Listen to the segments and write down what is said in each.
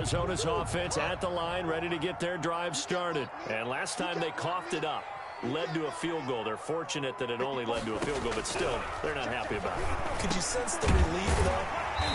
Arizona's offense at the line, ready to get their drive started. And last time they coughed it up, led to a field goal. They're fortunate that it only led to a field goal, but still, they're not happy about it. Could you sense the relief, though,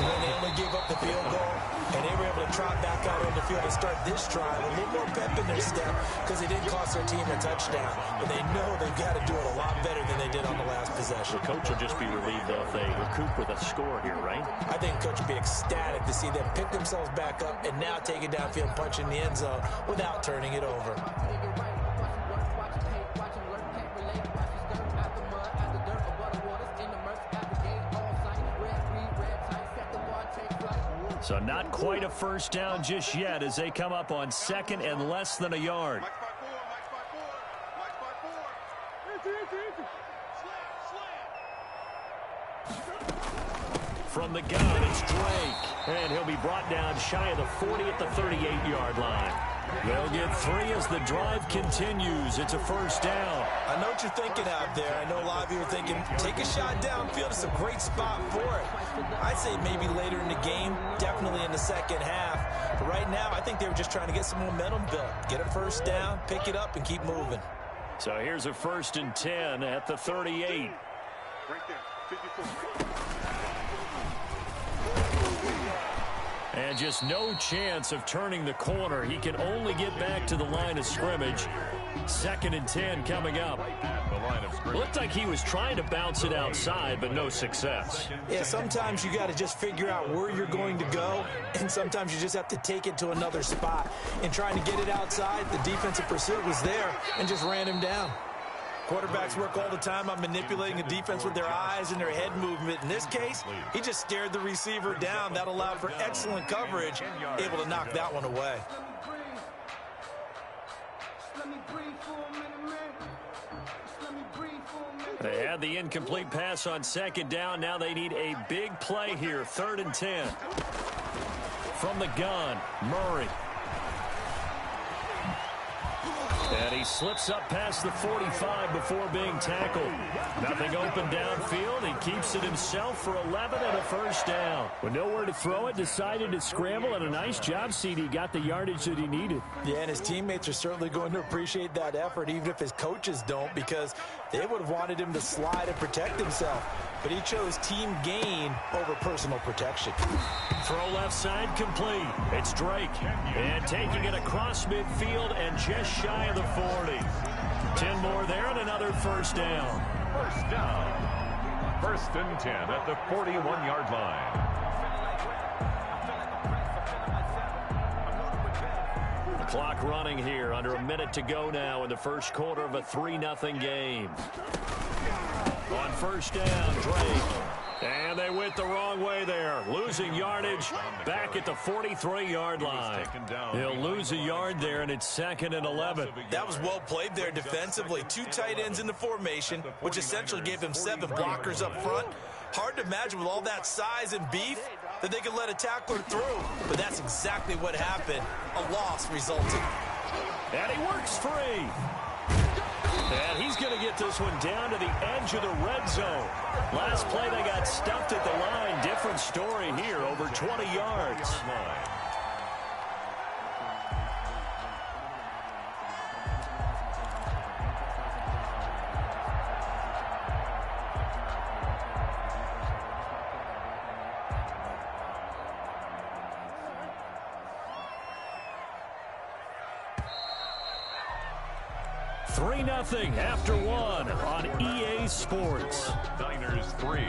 when they only gave up the field goal, and they were able to trot back out on the field and start this drive? A little more pep in their step because they didn't cost their team a touchdown, but they know they've got to do it a lot better than they did on the last possession. The coach will just be relieved, though, if they recoup with a score here, right? I think the coach will be ecstatic to see them pick themselves back up and now take it downfield, punch in the end zone without turning it over. So not quite a first down just yet as they come up on second and less than a yard. From the gun, it's Drake. And he'll be brought down shy of the 40 at the 38-yard line. They'll get 3 as the drive continues. It's a first down. I know what you're thinking out there. I know a lot of you are thinking, take a shot downfield. It's a great spot for it. I'd say maybe later in the game, definitely in the second half. But right now, I think they were just trying to get some momentum built. Get a first down, pick it up, and keep moving. So here's a 1st and 10 at the 38. Right there, 54. And just no chance of turning the corner. He can only get back to the line of scrimmage. 2nd and 10 coming up. Looked like he was trying to bounce it outside, but no success. Yeah, sometimes you got to just figure out where you're going to go, and sometimes you just have to take it to another spot. In trying to get it outside, the defensive pursuit was there and just ran him down. Quarterbacks work all the time on manipulating a defense with their eyes and their head movement. In this case, he just stared the receiver down. That allowed for excellent coverage, able to knock that one away. They had the incomplete pass on 2nd down. Now they need a big play here. 3rd and 10. From the gun, Murray. And he slips up past the 45 before being tackled. Nothing open downfield. He keeps it himself for 11 and a first down. With nowhere to throw it, decided to scramble, and a nice job, CD. Got the yardage that he needed. Yeah, and his teammates are certainly going to appreciate that effort, even if his coaches don't, because they would have wanted him to slide and protect himself. But he chose team gain over personal protection. Throw left side complete. It's Drake. And taking it across midfield and just shy of the 40. 10 more there and another first down. First down. 1st and 10 at the 41-yard line. The clock running here. Under a minute to go now in the first quarter of a 3-0 game. On first down, Drake. And they went the wrong way there. Losing yardage back at the 43-yard line. He'll lose a yard there, and it's 2nd and 11. That was well played there defensively. 2 tight ends in the formation, which essentially gave them 7 blockers up front. Hard to imagine with all that size and beef that they could let a tackler through. But that's exactly what happened. A loss resulted. And he works free. And he's going to get this one down to the edge of the red zone. Last play, they got stuffed at the line. Different story here, over 20 yards. After 1 on EA Sports. Niners 3,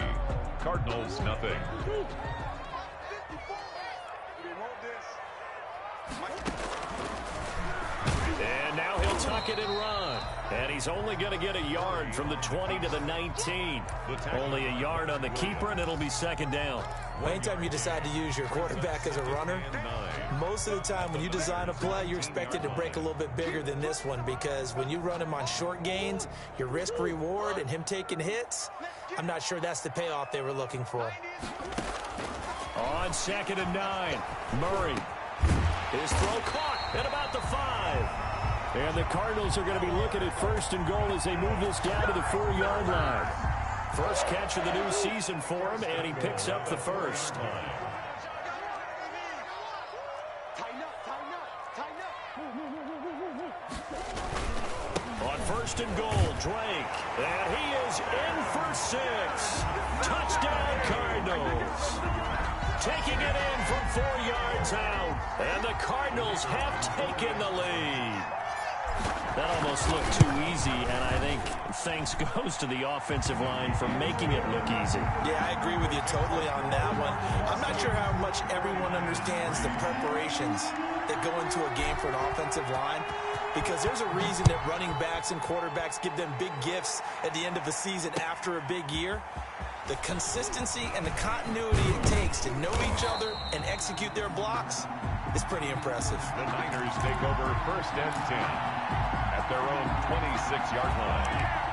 Cardinals nothing. And now he'll tuck it and run. And he's only going to get a yard from the 20 to the 19. Only a yard on the keeper, and it'll be 2nd down. Anytime you decide to use your quarterback as a runner, most of the time when you design a play, you're expected to break a little bit bigger than this one, because when you run him on short gains, your risk-reward and him taking hits, I'm not sure that's the payoff they were looking for. On 2nd and 9, Murray. His throw caught at about the 5. And the Cardinals are going to be looking at 1st and goal as they move this down to the 4-yard line. First catch of the new season for him, and he picks up the first. On first and goal, Drake. And he is in for 6. Touchdown, Cardinals. Taking it in from 4 yards out. And the Cardinals have taken the lead. That almost looked too easy, and I think thanks goes to the offensive line for making it look easy. Yeah, I agree with you totally on that one. I'm not sure how much everyone understands the preparations that go into a game for an offensive line, because there's a reason that running backs and quarterbacks give them big gifts at the end of the season after a big year. The consistency and the continuity it takes to know each other and execute their blocks is pretty impressive. The Niners take over first and 10 at their own 26-yard line.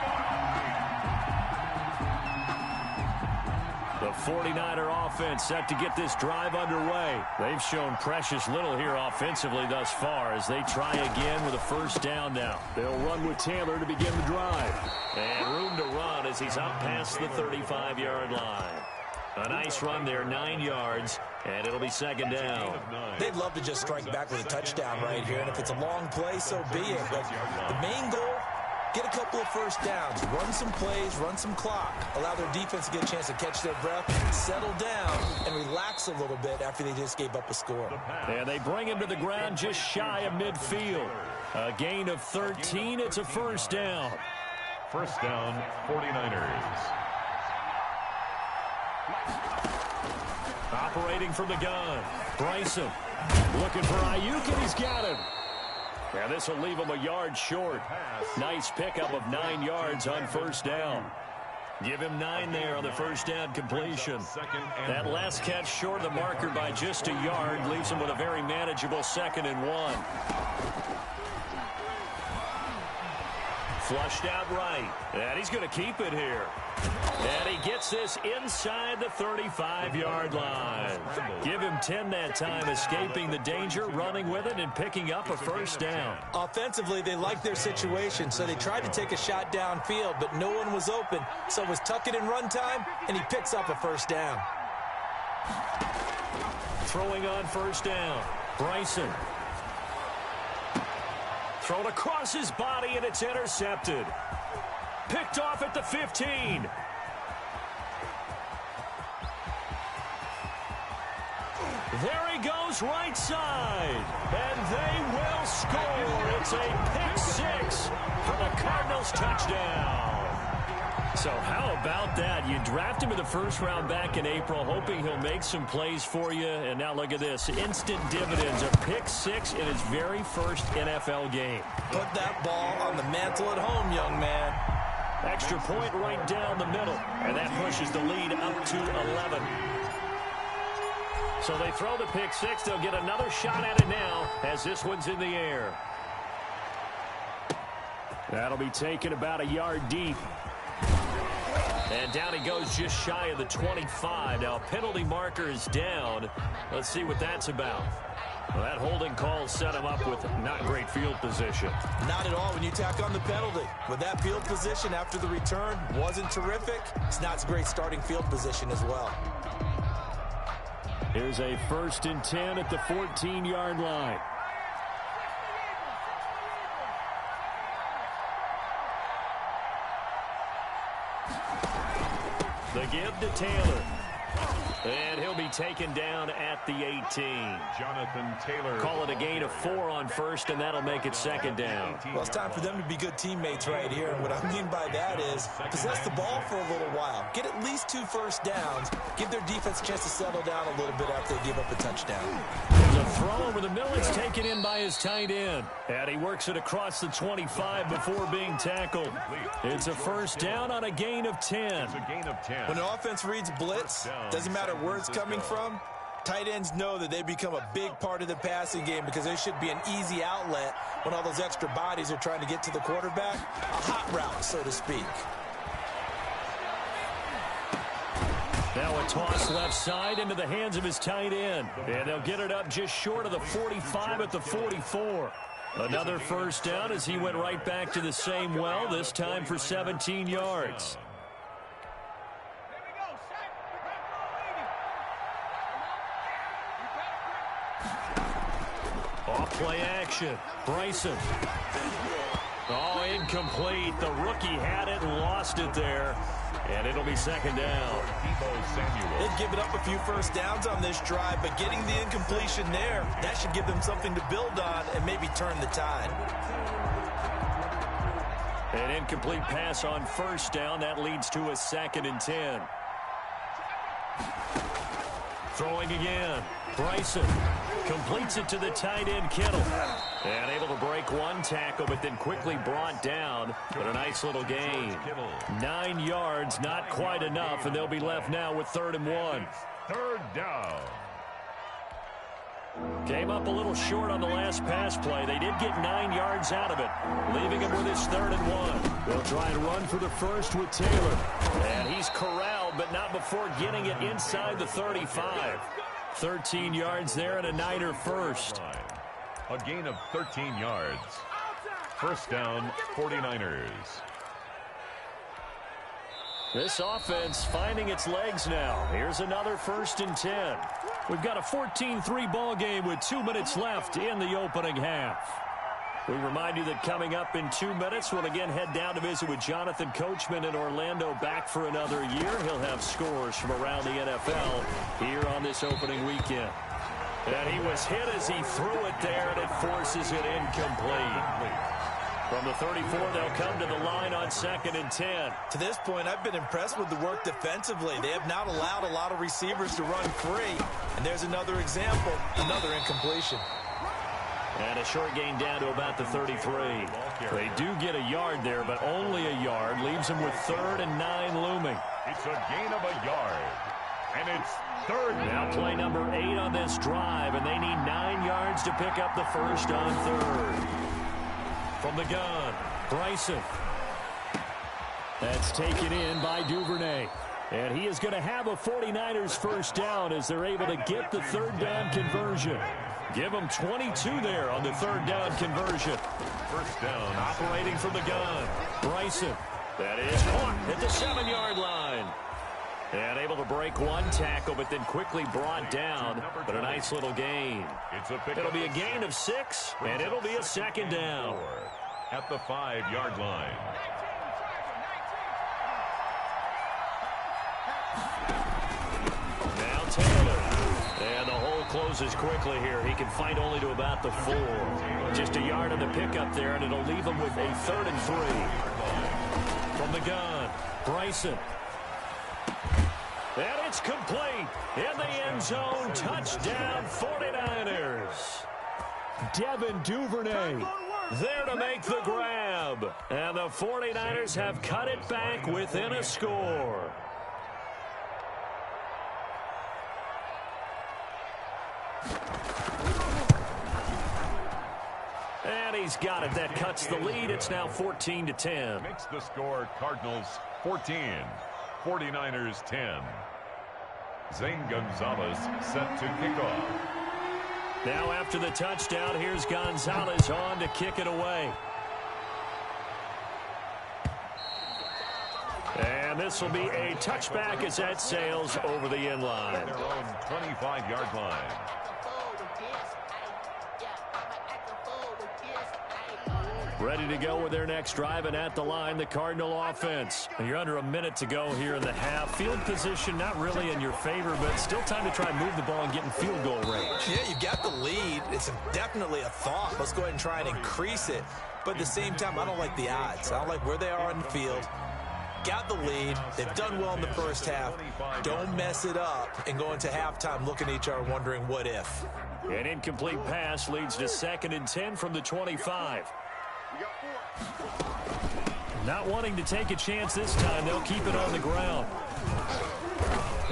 The 49er offense set to get this drive underway. They've shown precious little here offensively thus far as they try again with a first down now. They'll run with Taylor to begin the drive. And room to run as he's up past the 35-yard line. A nice run there, 9 yards, and it'll be second down. They'd love to just strike back with a touchdown right here, and if it's a long play, so be it. But the main goal, get a couple of first downs, run some plays, run some clock, allow their defense to get a chance to catch their breath, settle down, and relax a little bit after they just gave up a score. And they bring him to the ground just shy of midfield. A gain of 13, it's a first down. First down, 49ers. Operating from the gun, Bryson looking for Ayuk, and he's got him. Now this will leave him a yard short. Nice pickup of 9 yards on first down. Give him 9 there on the first down completion. That last catch short of the marker by just a yard leaves him with a very manageable 2nd and 1. Flushed out right, and he's going to keep it here. And he gets this inside the 35-yard line. Give him 10 that time, escaping the danger, running with it, and picking up a first down. Offensively, they liked their situation, so they tried to take a shot downfield, but no one was open. So it was tuck it in run time, and he picks up a first down. Throwing on first down, Bryson. Thrown across his body, and it's intercepted. Picked off at the 15. There he goes, right side. And they will score. It's a pick 6 for the Cardinals touchdown. So how about that? You draft him in the first round back in April, hoping he'll make some plays for you. And now look at this. Instant dividends. A pick 6 in his very first NFL game. Put that ball on the mantle at home, young man. Extra point right down the middle. And that pushes the lead up to 11. So they throw the pick 6. They'll get another shot at it now as this one's in the air. That'll be taken about a yard deep. And down he goes just shy of the 25. Now, penalty marker is down. Let's see what that's about. Well, that holding call set him up with not great field position. Not at all when you tack on the penalty. With that field position after the return wasn't terrific. It's not a great starting field position as well. Here's a 1st and 10 at the 14-yard line. The give to Taylor. And he'll be taken down at the 18. Jonathan Taylor. Call it a gain of 4 on first, and that'll make it second down. Well, it's time for them to be good teammates right here. And what I mean by that is possess the ball for a little while. Get at least 2 first downs. Give their defense a chance to settle down a little bit after they give up a touchdown. There's a throw over the middle. It's taken in by his tight end. And he works it across the 25 before being tackled. It's a first down on a gain of 10. It's a gain of 10. When an offense reads blitz, doesn't matter where it's coming from, tight ends know that they become a big part of the passing game because there should be an easy outlet when all those extra bodies are trying to get to the quarterback. A hot route, so to speak. Now a toss left side into the hands of his tight end. And they'll get it up just short of the 45 at the 44. Another first down as he went right back to the same well, this time for 17 yards. Off play action. Bryson. Oh, incomplete. The rookie had it and lost it there. And it'll be second down. They've given up a few first downs on this drive, but getting the incompletion there, that should give them something to build on and maybe turn the tide. An incomplete pass on first down. That leads to a 2nd and 10. Throwing again. Bryson completes it to the tight end, Kittle. And able to break one tackle, but then quickly brought down. But a nice little gain. 9 yards, not quite enough, and they'll be left now with 3rd and 1. 3rd down. Came up a little short on the last pass play. They did get 9 yards out of it, leaving him with his 3rd and 1. They'll try and run for the first with Taylor. And he's corralled, but not before getting it inside the 35. 13 yards there and a Niner first. A gain of 13 yards. First down, 49ers. This offense finding its legs now. Here's another 1st and 10. We've got a 14-3 ball game with 2 minutes left in the opening half. We remind you that coming up in 2 minutes, we'll again head down to visit with Jonathan Coachman in Orlando, back for another year. He'll have scores from around the NFL here on this opening weekend. And he was hit as he threw it there, and it forces it incomplete. From the 34, they'll come to the line on 2nd and 10. To this point, I've been impressed with the work defensively. They have not allowed a lot of receivers to run free. And there's another example, another incompletion. And a short gain down to about the 33. They do get a yard there, but only a yard. Leaves them with 3rd and 9 looming. It's a gain of a yard. And it's 3rd. Now play number 8 on this drive, and they need 9 yards to pick up the first on 3rd. From the gun, Bryson. That's taken in by Duvernay. And he is going to have a 49ers first down as they're able to get the 3rd down conversion. Give them 22 there on the 3rd down conversion. First down. Operating from the gun, Bryson. That is caught at the 7-yard line. And able to break one tackle, but then quickly brought down. But a nice little gain. It'll be a gain of 6, and it'll be a 2nd down. At the 5-yard line. Now Taylor. And the hole closes quickly here. He can fight only to about the 4. Just a yard on the pickup there, and it'll leave him with a 3rd and 3. From the gun, Bryson. And it's complete. In the end zone, touchdown 49ers. Devin Duvernay there to make the grab. And the 49ers have cut it back within a score. And he's got it. That cuts the lead. It's now 14-10. Makes the score Cardinals 14, 49ers 10. Zane Gonzalez set to kick off. Now after the touchdown, here's Gonzalez on to kick it away. And this will be a touchback as that sails over the end line. Their own 25-yard line. Ready to go with their next drive, and at the line, the Cardinal offense. And you're under a minute to go here in the half. Field position not really in your favor, but still time to try and move the ball and get in field goal range. Yeah, you got the lead. It's definitely a thought. Let's go ahead and try and increase it. But at the same time, I don't like the odds. I don't like where they are on the field. Got the lead. They've done well in the first half. Don't mess it up and go into halftime looking at each other wondering what if. An incomplete pass leads to 2nd and 10 from the 25. Not wanting to take a chance this time, they'll keep it on the ground.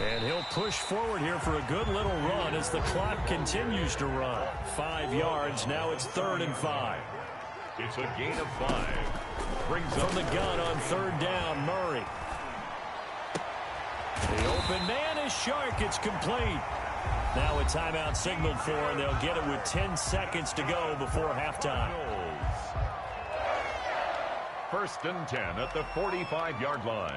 And he'll push forward here for a good little run as the clock continues to run. 5 yards, now it's 3rd and 5. It's a gain of 5. Brings up from the gun on 3rd down, Murray. The open man is Shark. It's complete. Now a timeout signaled for, and they'll get it with 10 seconds to go before halftime. 1st and 10 at the 45-yard line.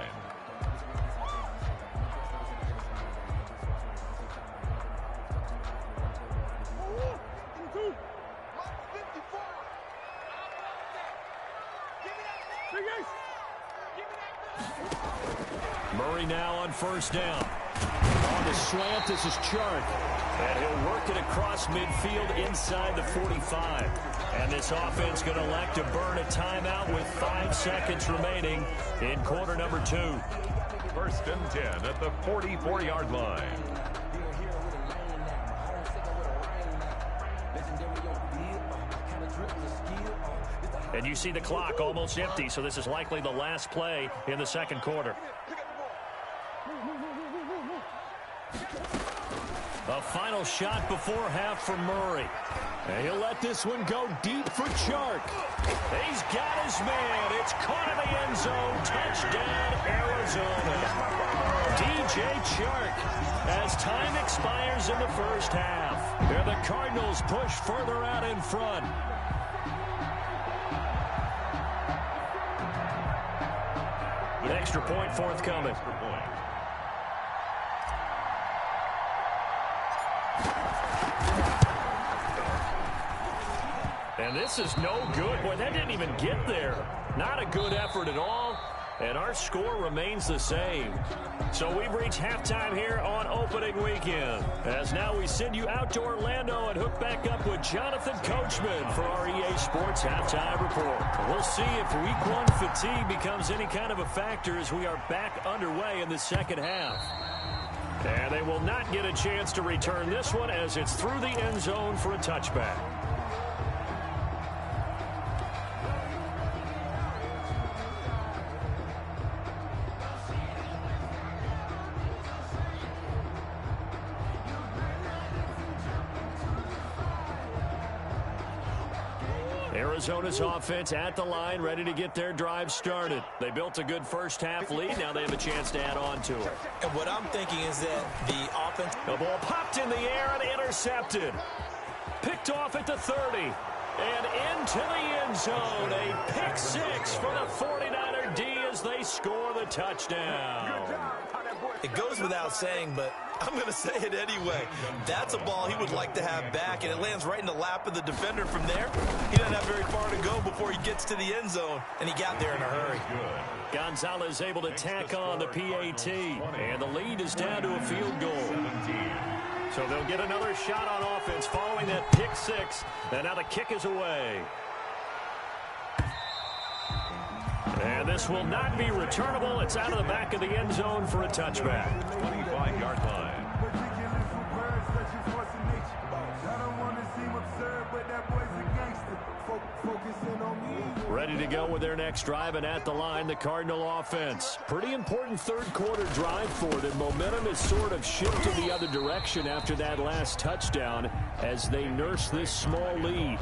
Murray now on first down. On the slant, this is Chark. And he'll work it across midfield inside the 45. And this offense going to elect to burn a timeout with 5 seconds remaining in quarter number 2. First and 10 at the 44-yard line. And you see the clock almost empty, so this is likely the last play in the second quarter. A final shot before half for Murray. And he'll let this one go deep for Chark. He's got his man. It's caught in the end zone. Touchdown, Arizona. DJ Chark as time expires in the first half. And the Cardinals push further out in front. An extra point forthcoming. And this is no good. Boy, that didn't even get there. Not a good effort at all. And our score remains the same. So we've reached halftime here on opening weekend. As now we send you out to Orlando and hook back up with Jonathan Coachman for our EA Sports Halftime Report. We'll see if Week 1 fatigue becomes any kind of a factor as we are back underway in the second half. And they will not get a chance to return this one as it's through the end zone for a touchback. Arizona's offense at the line, ready to get their drive started. They built a good first half lead. Now they have a chance to add on to it. And what I'm thinking is that the offense... The ball popped in the air and intercepted. Picked off at the 30. And into the end zone. A pick 6 for the 49er D as they score the touchdown. It goes without saying, but I'm going to say it anyway. That's a ball he would like to have back, and it lands right in the lap of the defender from there. He doesn't have very far to go before he gets to the end zone, and he got there in a hurry. Gonzalez able to tack on the PAT, and the lead is down to a field goal. So they'll get another shot on offense following that pick 6, and now the kick is away. And this will not be returnable. It's out of the back of the end zone for a touchback. 25-yard line. Ready to go with their next drive, and at the line, the Cardinal offense. Pretty important third quarter drive for them. Momentum has sort of shifted the other direction after that last touchdown as they nurse this small lead.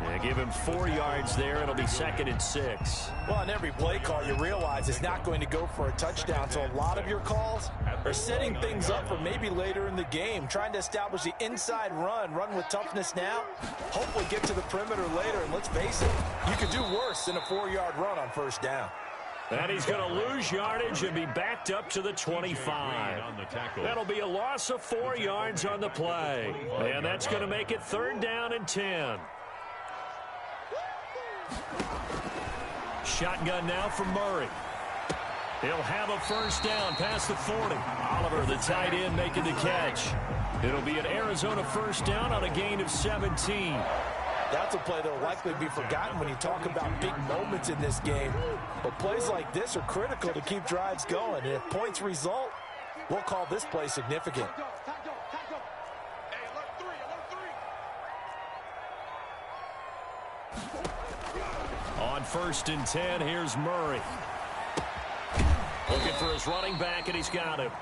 They give him 4 yards there. It'll be 2nd and 6. Well, on every play call, you realize it's not going to go for a touchdown. So a lot of your calls are setting things up for maybe later in the game, trying to establish the inside run with toughness now, hopefully get to the perimeter later. And let's face it, you could do worse than a 4-yard run on first down. And he's going to lose yardage and be backed up to the 25. That'll be a loss of 4 yards on the play. And that's going to make it 3rd down and 10. Shotgun now for Murray. He'll have a first down past the 40. Oliver, the tight end, making the catch. It'll be an Arizona first down on a gain of 17. That's a play that will likely be forgotten when you talk about big moments in this game. But plays like this are critical to keep drives going. And if points result, we'll call this play significant. On 1st and 10, here's Murray. Looking for his running back, and he's got him.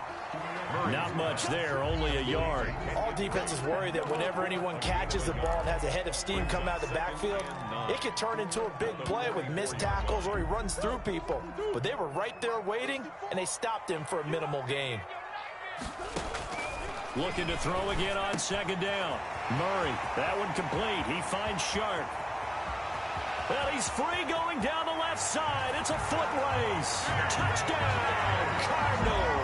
Not much there, only a yard. All defenses worry that whenever anyone catches the ball and has a head of steam come out of the backfield, it can turn into a big play with missed tackles or he runs through people. But they were right there waiting, and they stopped him for a minimal gain. Looking to throw again on 2nd down. Murray, that one complete. He finds Sharp. Well, he's free going down the left side. It's a foot race. Touchdown, Cardinals.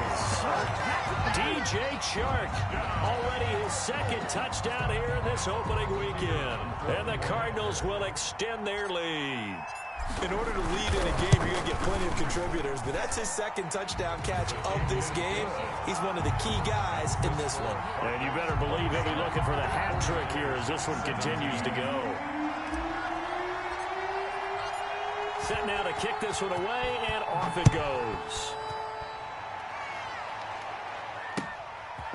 DJ Chark, already his 2nd touchdown here in this opening weekend. And the Cardinals will extend their lead. In order to lead in a game, you're going to get plenty of contributors, but that's his second touchdown catch of this game. He's one of the key guys in this one. And you better believe he'll be looking for the hat trick here as this one continues to go. Set now to kick this one away, and off it goes.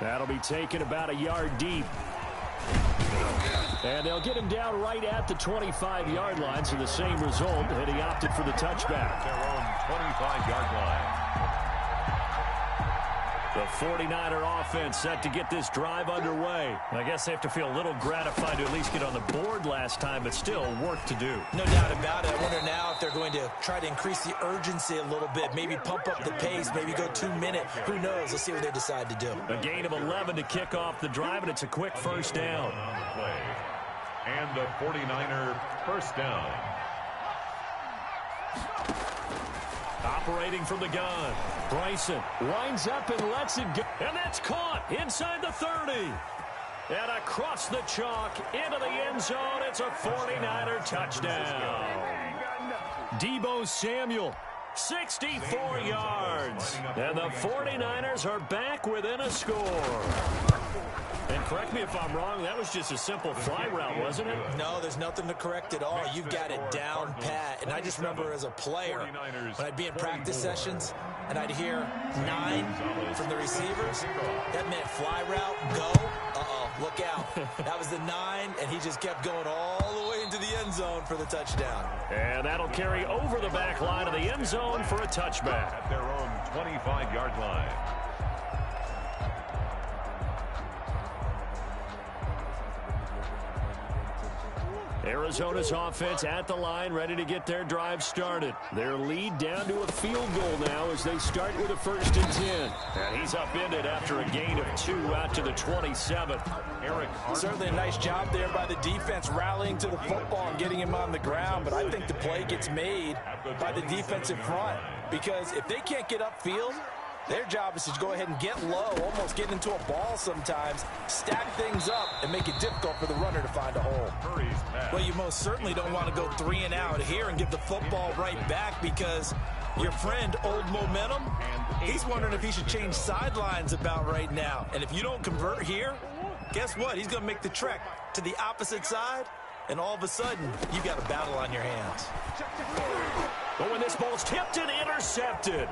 That'll be taken about a yard deep. And they'll get him down right at the 25-yard line, so the same result, and he opted for the touchback. Their own 25-yard line. The 49er offense set to get this drive underway. I guess they have to feel a little gratified to at least get on the board last time, but still work to do. No doubt about it. I wonder now if they're going to try to increase the urgency a little bit, maybe pump up the pace, maybe go 2 minute. Who knows? Let's see what they decide to do. A gain of 11 to kick off the drive, and it's a quick first down. And the 49er first down. Operating from the gun. Bryson winds up and lets it go. And that's caught inside the 30. And across the chalk into the end zone. It's a 49er touchdown. Deebo Samuel, 64 yards. And the 49ers are back within a score. And correct me if I'm wrong, that was just a simple fly route, wasn't it? No, there's nothing to correct at all. You've got it down pat. And I just remember as a player, when I'd be in practice sessions and I'd hear 9 from the receivers, that meant fly route, go. Uh-oh, look out. That was the 9, and he just kept going all the way into the end zone for the touchdown. And that'll carry over the back line of the end zone for a touchback. At their own 25-yard line. Arizona's offense at the line, ready to get their drive started. Their lead down to a field goal now as they start with a 1st and 10. And he's upended after a gain of 2 out to the 27. Certainly a nice job there by the defense rallying to the football and getting him on the ground, but I think the play gets made by the defensive front because if they can't get upfield, their job is to go ahead and get low, almost get into a ball sometimes, stack things up, and make it difficult for the runner to find a hole. Well, you most certainly don't want to go 3 and out here and give the football right back because your friend, Old Momentum, he's wondering if he should change sidelines about right now. And if you don't convert here, guess what? He's going to make the trek to the opposite side, and all of a sudden, you've got a battle on your hands. But when this ball's tipped and intercepted,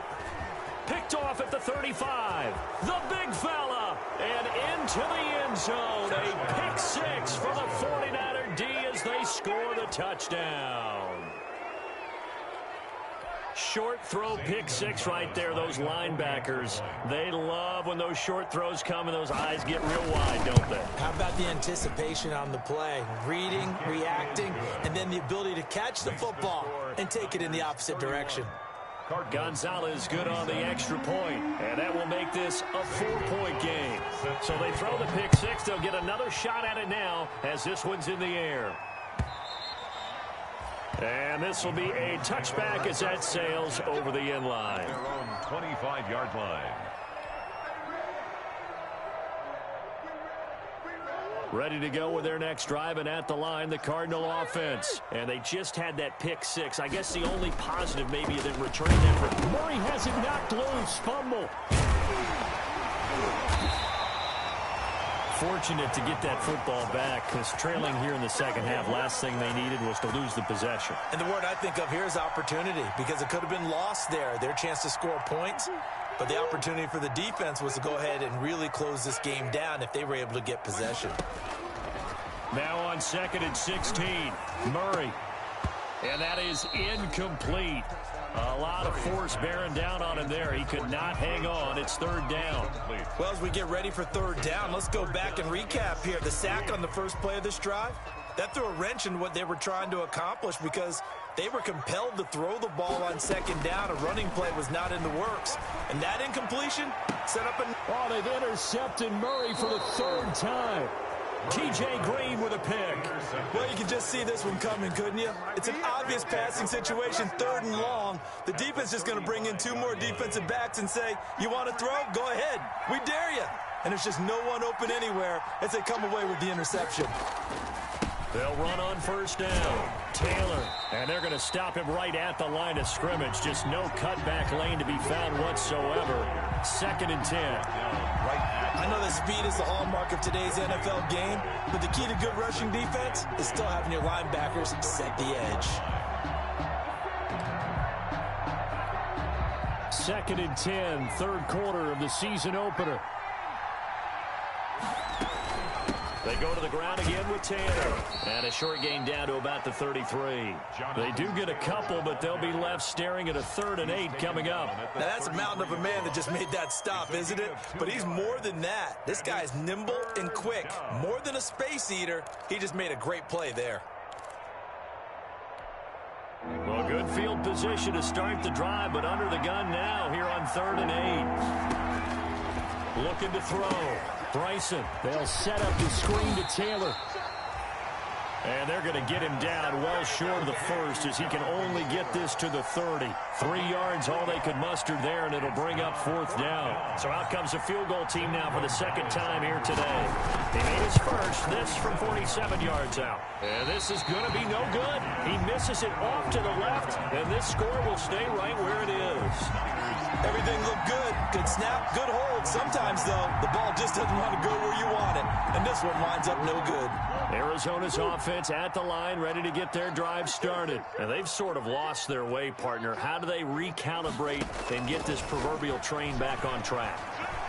picked off at the 35. The big fella. And into the end zone. A pick 6 for the 49er D as they score the touchdown. Short throw pick 6 right there. Those linebackers, they love when those short throws come and those eyes get real wide, don't they? How about the anticipation on the play? Reading, reacting, and then the ability to catch the football and take it in the opposite direction. Gonzalez good on the extra point, and that will make this a 4-point game. So they throw the pick 6. They'll get another shot at it now as this one's in the air. And this will be a touchback as that sails over the end line. Their own 25-yard line. Ready to go with their next drive, and at the line, the Cardinal offense. And they just had that pick 6. I guess the only positive maybe than returning effort. Murray has it knocked loose. Fumble. Fortunate to get that football back because trailing here in the second half, last thing they needed was to lose the possession. And the word I think of here is opportunity because it could have been lost there. Their chance to score points. But the opportunity for the defense was to go ahead and really close this game down if they were able to get possession. Now on 2nd and 16, Murray. And that is incomplete. A lot of force bearing down on him there. He could not hang on. It's 3rd down. Well, as we get ready for 3rd down, let's go back and recap here. The sack on the first play of this drive, that threw a wrench in what they were trying to accomplish because they were compelled to throw the ball on 2nd down. A running play was not in the works. And that incompletion set up a... Oh, they've intercepted Murray for the 3rd time. T.J. Green with a pick. Well, you can just see this one coming, couldn't you? It's an obvious passing situation, 3rd and long. The defense is going to bring in 2 more defensive backs and say, you want to throw? Go ahead. We dare you. And there's just no one open anywhere as they come away with the interception. They'll run on first down. Taylor, and they're going to stop him right at the line of scrimmage. Just no cutback lane to be found whatsoever. 2nd and 10. I know that speed is the hallmark of today's NFL game, but the key to good rushing defense is still having your linebackers set the edge. 2nd and 10, 3rd quarter of the season opener. They go to the ground again with Taylor. And a short gain down to about the 33. They do get a couple, but they'll be left staring at a 3rd and 8 coming up. Now, that's a mountain of a man that just made that stop, isn't it? But he's more than that. This guy's nimble and quick. More than a space eater, he just made a great play there. Well, good field position to start the drive, but under the gun now here on 3rd and 8. Looking to throw. Bryson, they'll set up the screen to Taylor. And they're going to get him down well short of the first as he can only get this to the 30. 3 yards, all they could muster there, and it'll bring up 4th down. So out comes the field goal team now for the 2nd time here today. He made his first, this from 47 yards out. And this is going to be no good. He misses it off to the left, and this score will stay right where it is. Everything looked good. Good snap, good hold. Sometimes, though, the ball just doesn't want to go where you want it. And this one winds up no good. Arizona's offense at the line, ready to get their drive started. And they've sort of lost their way, partner. How do they recalibrate and get this proverbial train back on track?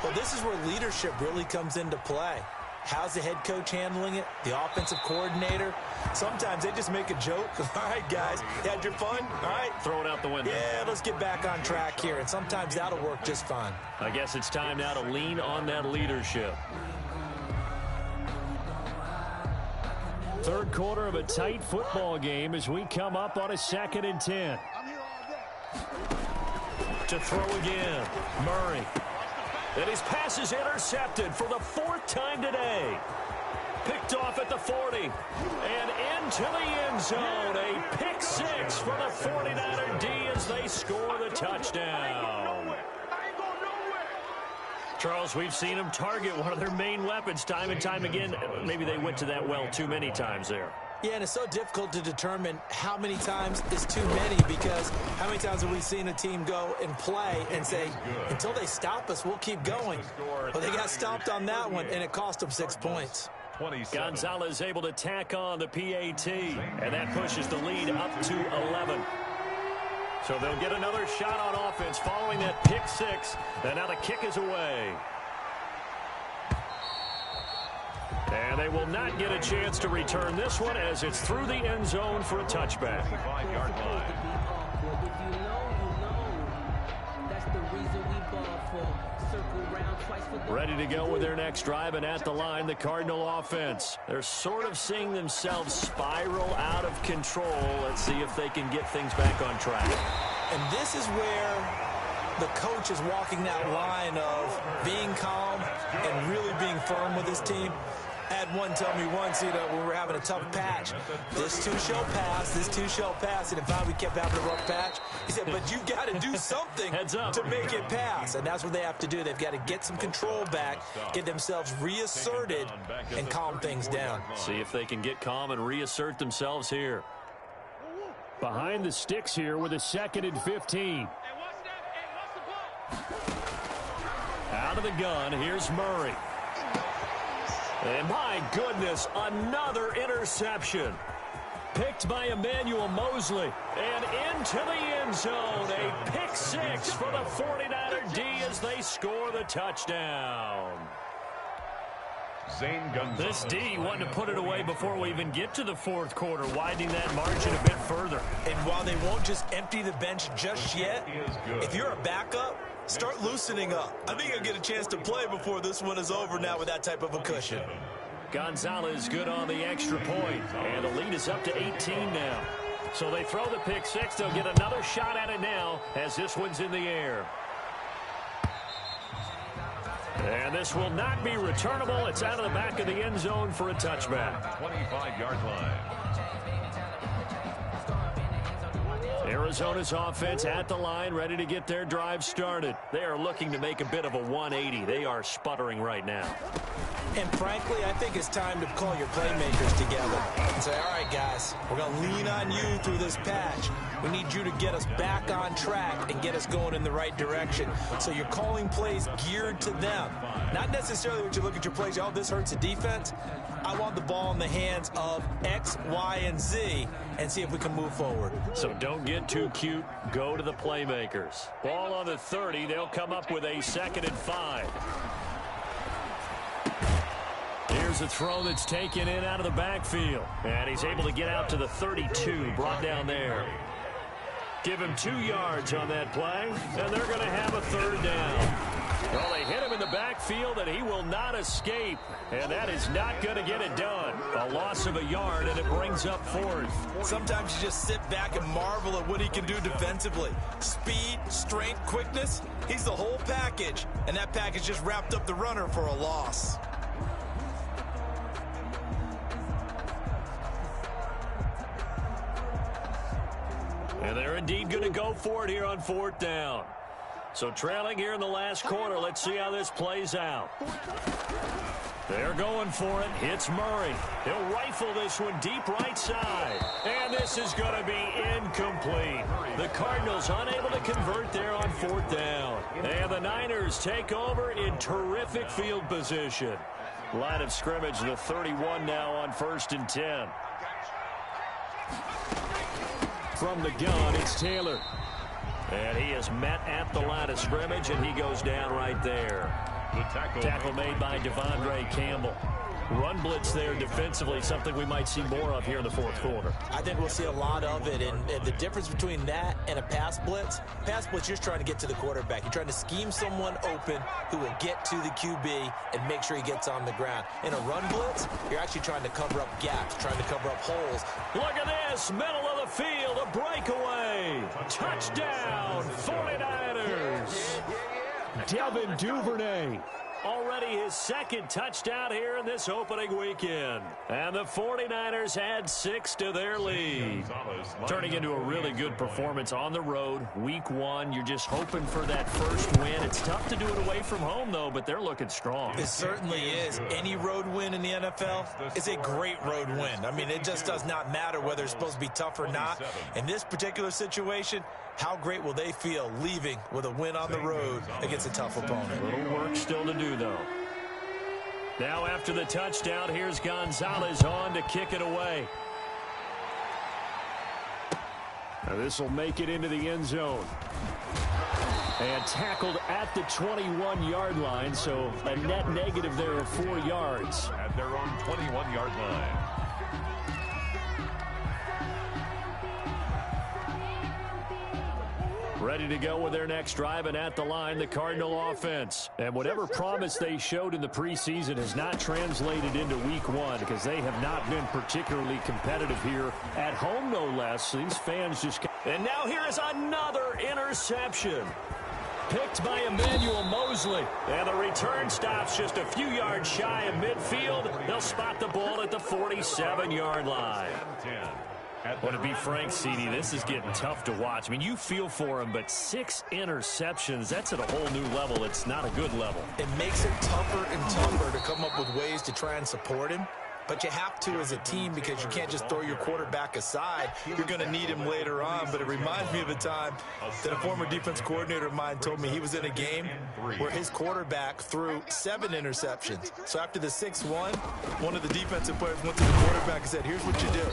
Well, this is where leadership really comes into play. How's the head coach handling it? The offensive coordinator? Sometimes they just make a joke. All right, guys, you had your fun? All right. Throw it out the window. Yeah, let's get back on track here. And sometimes that'll work just fine. I guess it's time now to lean on that leadership. 3rd quarter of a tight football game as we come up on a 2nd and 10. To throw again, Murray. And his pass is intercepted for the 4th time today. Picked off at the 40. And into the end zone. A pick 6 for the 49er D as they score the touchdown. Charles, we've seen them target one of their main weapons time and time again. Maybe they went to that well too many times there. Yeah, and it's so difficult to determine how many times is too many, because how many times have we seen a team go and play and say, until they stop us, we'll keep going. Well, they got stopped on that one, and it cost them 6 points. Gonzalez able to tack on the PAT, and that pushes the lead up to 11. So they'll get another shot on offense following that pick 6, and now the kick is away. And they will not get a chance to return this one as it's through the end zone for a touchback. 5-yard line. Ready to go with their next drive, and at the line, the Cardinal offense. They're sort of seeing themselves spiral out of control. Let's see if they can get things back on track. And this is where the coach is walking that line of being calm and really being firm with his team. I had one tell me once, when we were having a tough patch, this too shall pass, this too shall pass. And in fact, we kept having a rough patch. He said, but you've got to do something to make it pass. And that's what they have to do. They've got to get some control back, get themselves reasserted, and calm things down. See if they can get calm and reassert themselves here. Behind the sticks here with a 2nd and 15. Out of the gun, here's Murray. And my goodness, another interception. Picked by Emmanuel Mosley. And into the end zone. A pick 6 for the 49er D as they score the touchdown. This D wanted to put it away before we even get to the 4th quarter, widening that margin a bit further. And while they won't just empty the bench just yet, if you're a backup, start loosening up. I think you'll get a chance to play before this one is over now with that type of a cushion. Gonzalez good on the extra point, and the lead is up to 18 now. So they throw the pick 6. They'll get another shot at it now as this one's in the air. And this will not be returnable. It's out of the back of the end zone for a touchback. 25-yard line. Arizona's offense at the line, ready to get their drive started. They are looking to make a bit of a 180. They are sputtering right now. And frankly, I think it's time to call your playmakers together and say, all right, guys, we're going to lean on you through this patch. We need you to get us back on track and get us going in the right direction. So you're calling plays geared to them. Not necessarily what you look at your plays, oh, this hurts the defense. I want the ball in the hands of X, Y, and Z and see if we can move forward. So don't get too cute. Go to the playmakers. Ball on the 30. They'll come up with a 2nd and 5. Here's a throw that's taken in out of the backfield. And he's able to get out to the 32, brought down there. Give him 2 yards on that play, and they're going to have a 3rd down. Well, they hit him in the backfield, and he will not escape. And that is not going to get it done. A loss of a yard, and it brings up 4th. Sometimes you just sit back and marvel at what he can do defensively. Speed, strength, quickness, he's the whole package. And that package just wrapped up the runner for a loss. And they're indeed going to go for it here on 4th down. So trailing here in the last quarter. Let's see how this plays out. They're going for it. Hits Murray. He'll rifle this one deep right side. And this is going to be incomplete. The Cardinals unable to convert there on 4th down. And the Niners take over in terrific field position. Line of scrimmage, the 31 now on 1st and 10. From the gun, it's Taylor. And he is met at the line of scrimmage, and he goes down right there. The tackle made by Devondre Campbell. Run blitz there defensively, something we might see more of here in the 4th quarter. I think we'll see a lot of it, and the difference between that and a pass blitz, you're just trying to get to the quarterback. You're trying to scheme someone open who will get to the QB and make sure he gets on the ground. In a run blitz, you're actually trying to cover up gaps, trying to cover up holes. Look at this, middle of the field, a breakaway. Touchdown, 49ers. Devin Duvernay. Already his 2nd touchdown here in this opening weekend. And the 49ers add 6 to their lead. Turning into a really good performance on the road. Week 1, you're just hoping for that first win. It's tough to do it away from home, though, but they're looking strong. It certainly is. Any road win in the NFL is a great road win. I mean, it just does not matter whether it's supposed to be tough or not. In this particular situation, how great will they feel leaving with a win on the road against a tough opponent? A little work still to do, though. Now after the touchdown, here's Gonzalez on to kick it away. Now this will make it into the end zone. And tackled at the 21-yard line, so a net negative there of 4 yards. At their own 21-yard line. Ready to go with their next drive, and at the line, the Cardinal offense. And whatever promise they showed in the preseason has not translated into week 1 because they have not been particularly competitive here at home, no less. These fans just... And now here is another interception. Picked by Emmanuel Mosley. And the return stops just a few yards shy of midfield. They'll spot the ball at the 47-yard line. Well, to be frank, CD, this is getting tough to watch. I mean, you feel for him, but 6 interceptions, that's at a whole new level. It's not a good level. It makes it tougher and tougher to come up with ways to try and support him. But you have to as a team because you can't just throw your quarterback aside. You're going to need him later on. But it reminds me of a time that a former defense coordinator of mine told me he was in a game where his quarterback threw 7 interceptions. So after the 6th one of the defensive players went to the quarterback and said, here's what you do.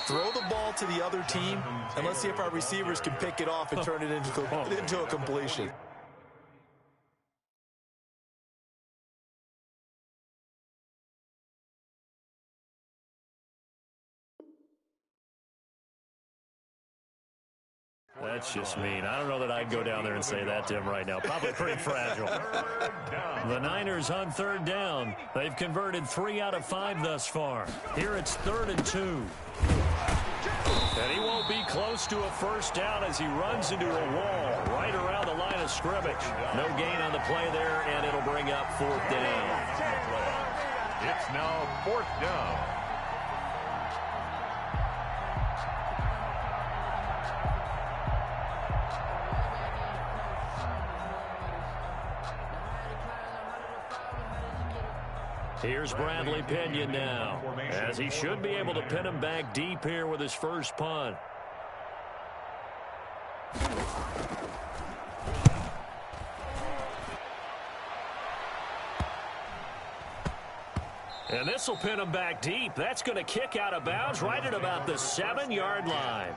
Throw the ball to the other team, and let's see if our receivers can pick it off and turn it into a completion. That's just mean. I don't know that I'd go down there and say that to him right now. Probably pretty fragile. The Niners on 3rd down. They've converted 3 out of 5 thus far. Here it's 3rd and 2. And he won't be close to a first down as he runs into a wall right around the line of scrimmage. No gain on the play there, and it'll bring up 4th down. It's now 4th down. Here's Bradley Pinion now, as he should be able to pin him back deep here with his first punt. And this will pin him back deep. That's going to kick out of bounds right at about the 7-yard line.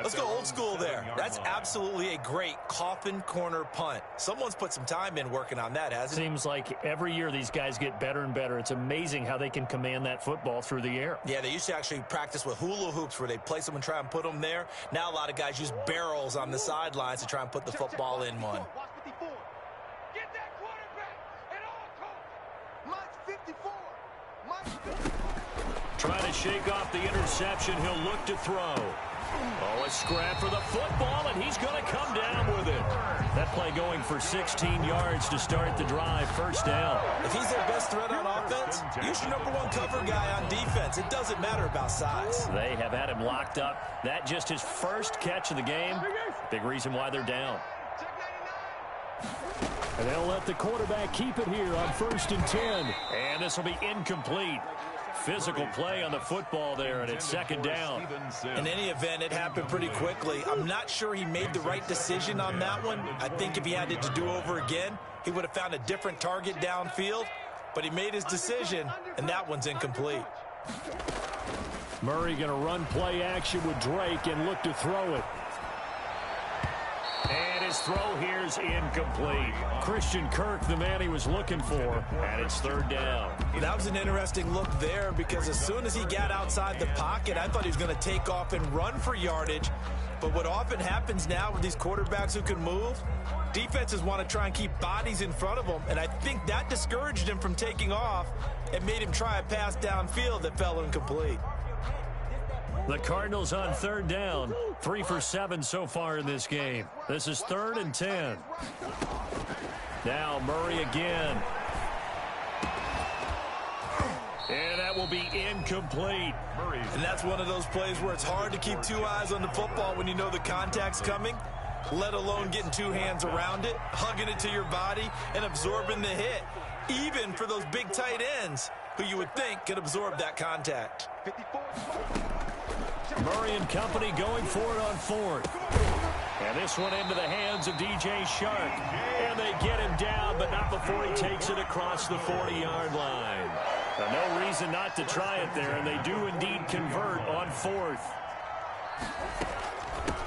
Let's go old school there. That's absolutely a great coffin corner punt. Someone's put some time in working on that, hasn't it? Seems like every year these guys get better and better. It's amazing how they can command that football through the air. Yeah, they used to actually practice with hula hoops where they place them and try and put them there. Now a lot of guys use barrels on the sidelines to try and put the football in one. Get that quarterback at all costs. Mine's 54. Trying to shake off the interception. He'll look to throw. Oh, a scrap for the football, and he's going to come down with it. That play going for 16 yards to start the drive. First down. If he's their best threat on offense, use your #1 cover guy on defense. It doesn't matter about size. They have had him locked up. That just his first catch of the game. Big reason why they're down. And they'll let the quarterback keep it here on 1st and 10. And this will be incomplete. Physical play on the football there, and it's 2nd down. In any event, it happened pretty quickly. I'm not sure he made the right decision on that one. I think if he had it to do over again, he would have found a different target downfield. But he made his decision, and that one's incomplete. Murray going to run play action with Drake and look to throw it. And his throw here is incomplete. Christian Kirk, the man he was looking for, and it's 3rd down. That was an interesting look there because as soon as he got outside the pocket, I thought he was going to take off and run for yardage. But what often happens now with these quarterbacks who can move, defenses want to try and keep bodies in front of them, and I think that discouraged him from taking off and made him try a pass downfield that fell incomplete. The Cardinals on 3rd down, 3 for 7 so far in this game. This is 3rd and 10. Now Murray again. And that will be incomplete. And that's one of those plays where it's hard to keep 2 eyes on the football when you know the contact's coming, let alone getting 2 hands around it, hugging it to your body, and absorbing the hit, even for those big tight ends who you would think could absorb that contact. Murray and company going for it on 4th. And this one into the hands of DJ Shark. And they get him down, but not before he takes it across the 40-yard line. No reason not to try it there, and they do indeed convert on 4th.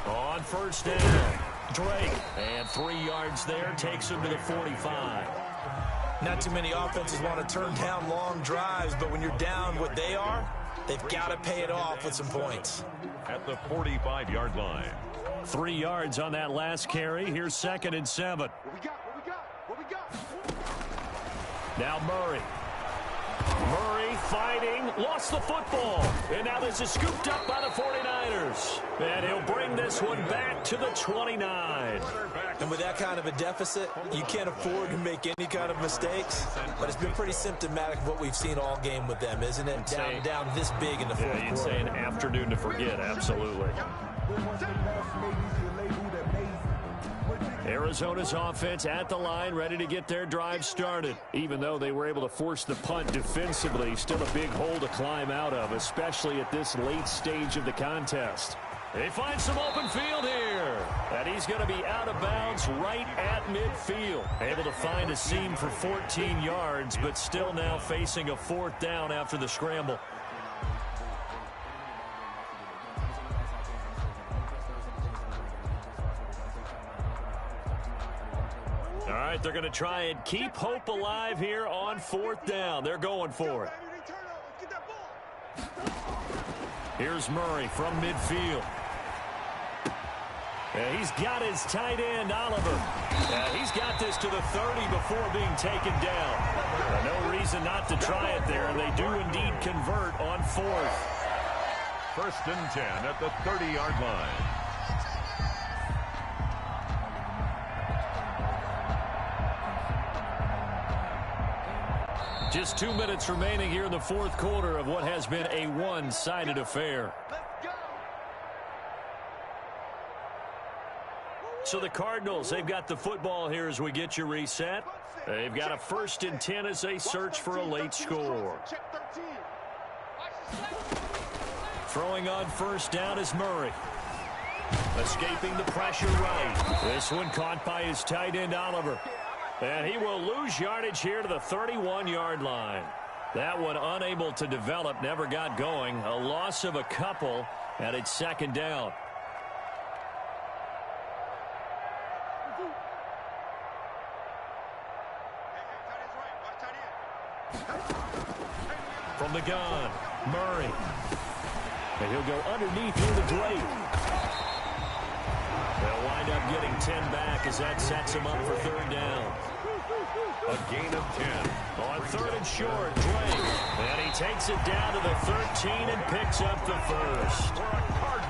On 1st down, Drake. And 3 yards there, takes him to the 45. Not too many offenses want to turn down long drives, but when you're down what they are, they've got to pay it off with some points. At the 45-yard line. 3 yards on that last carry. Here's 2nd and 7. What we got? Now Murray. Murray fighting, lost the football. And now this is scooped up by the 49ers. And he'll bring this one back to the 29. And with that kind of a deficit, you can't afford to make any kind of mistakes. But it's been pretty symptomatic of what we've seen all game with them, isn't it? Down this big in the fourth quarter. You'd say an afternoon to forget, absolutely. Arizona's offense at the line, ready to get their drive started. Even though they were able to force the punt defensively, still a big hole to climb out of, especially at this late stage of the contest. They find some open field here. And he's going to be out of bounds right at midfield. Able to find a seam for 14 yards, but still now facing a 4th down after the scramble. All right, they're going to try and keep hope alive here on 4th down. They're going for it. Here's Murray from midfield. And he's got his tight end, Oliver. He's got this to the 30 before being taken down. No reason not to try it there, and they do indeed convert on 4th. 1st and 10 at the 30-yard line. Just 2 minutes remaining here in the 4th quarter of what has been a one-sided affair. So the Cardinals, they've got the football here as we get you reset. They've got a 1st and 10 as they search for a late score. Throwing on 1st down is Murray. Escaping the pressure right. This one caught by his tight end, Oliver. And he will lose yardage here to the 31-yard line. That one unable to develop, never got going. A loss of a couple, and it's 2nd down. From the gun, Murray. And he'll go underneath here to Drake. They'll wind up getting 10 back as that sets him up for 3rd down. A gain of 10. On 3rd and short, Drake. And he takes it down to the 13 and picks up the 1st.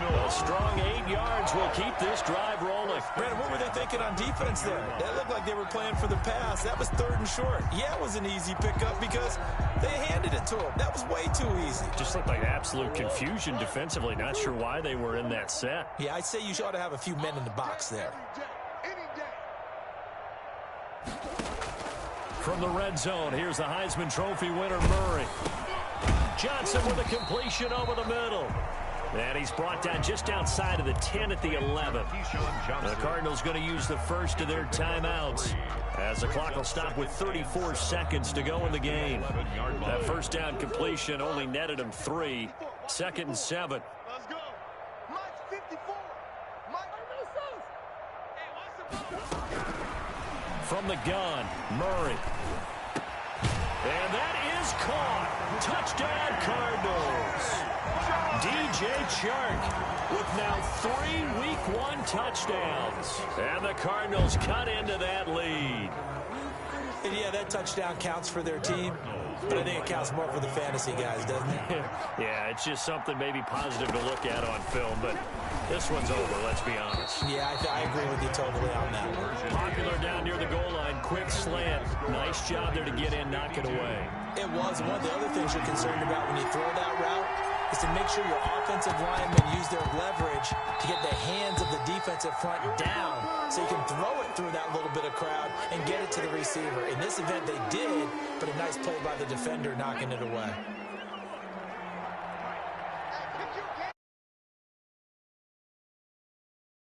A strong 8 yards will keep this drive rolling. Brandon, what were they thinking on defense there? That looked like they were playing for the pass. That was 3rd and short. Yeah, it was an easy pickup because they handed it to him. That was way too easy. Just looked like absolute confusion defensively. Not sure why they were in that set. Yeah, I'd say you ought to have a few men in the box there. From the red zone, here's the Heisman Trophy winner, Murray. Johnson with a completion over the middle. And he's brought down just outside of the 10 at the 11. The Cardinals going to use the first of their timeouts as the clock will stop with 34 seconds to go in the game. That 1st down completion only netted him 3. 2nd and 7. Let's go. Mike's 54. From the gun, Murray. And that is caught. Touchdown, Cardinals. DJ Chark with now 3 Week 1 touchdowns. And the Cardinals cut into that lead. And yeah, that touchdown counts for their team, but I think it counts more for the fantasy guys, doesn't it? Yeah, it's just something maybe positive to look at on film, but this one's over, let's be honest. Yeah, I agree with you totally on that one. Popular down near the goal line, quick slant. Nice job there to get in, knock it away. It was. One of the other things you're concerned about when you throw that route is to make sure your offensive linemen use their leverage to get the hands of the defensive front down so you can throw it through that little bit of crowd and get it to the receiver. In this event, they did, but a nice play by the defender knocking it away.